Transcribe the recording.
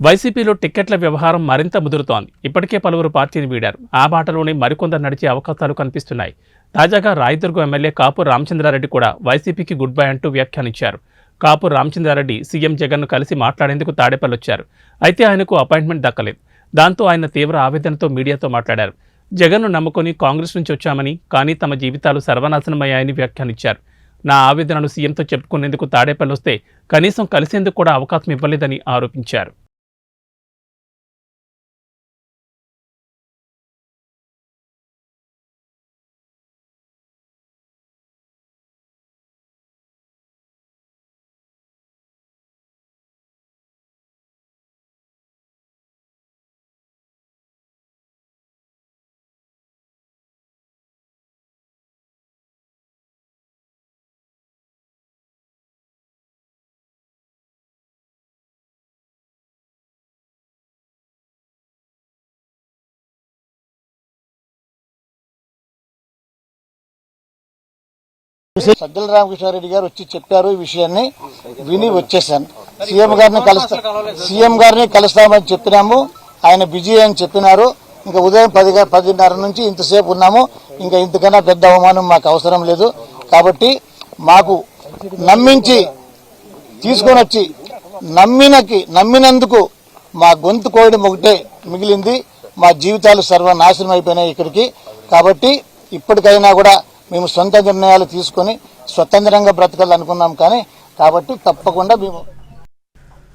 వైసీపీలో టిక్కెట్ల వ్యవహారం మరింత ముదురుతోంది. ఇప్పటికే పలువురు పార్టీని వీడారు. ఆ బాటలోనే మరికొందరు నడిచే అవకాశాలు కనిపిస్తున్నాయి. తాజాగా రాయదుర్గం ఎమ్మెల్యే కాపు రామచంద్రారెడ్డి కూడా వైసీపీకి గుడ్ బై అంటూ వ్యాఖ్యానించారు. కాపు రామచంద్రారెడ్డి సీఎం జగన్ను కలిసి మాట్లాడేందుకు తాడేపల్లొచ్చారు. అయితే ఆయనకు అపాయింట్మెంట్ దక్కలేదు. దాంతో ఆయన తీవ్ర ఆవేదనతో మీడియాతో మాట్లాడారు. జగన్ను నమ్ముకొని కాంగ్రెస్ నుంచి వచ్చామని, కానీ తమ జీవితాలు సర్వనాశనమయ్యాయని వ్యాఖ్యానించారు. నా ఆవేదనను సీఎంతో చెప్పుకునేందుకు తాడేపల్లొస్తే కనీసం కలిసేందుకు కూడా అవకాశం ఇవ్వలేదని ఆరోపించారు. సజ్జల రామకృష్ణారెడ్డి గారు వచ్చి చెప్పారు. ఈ విషయాన్ని విని వచ్చేసాను. సీఎం గారిని కలుస్తామని చెప్పినాము. ఆయన బిజీ అని చెప్పినారు. ఇంకా ఉదయం 10:30 నుంచి ఇంతసేపు ఉన్నాము. ఇంకా ఇంతకన్నా పెద్ద అవమానం మాకు అవసరం లేదు. కాబట్టి మాకు నమ్మించి తీసుకొని వచ్చి నమ్మినందుకు మా గొంతు కోయడం ఒకటే మిగిలింది. మా జీవితాలు సర్వనాశనం అయిపోయినాయి ఇక్కడికి. కాబట్టి ఇప్పటికైనా కూడా మేము సొంత నిర్ణయాలు తీసుకొని స్వతంత్రంగా బ్రతకాలనుకున్నాం. కానీ కాబట్టి తప్పకుండా మేము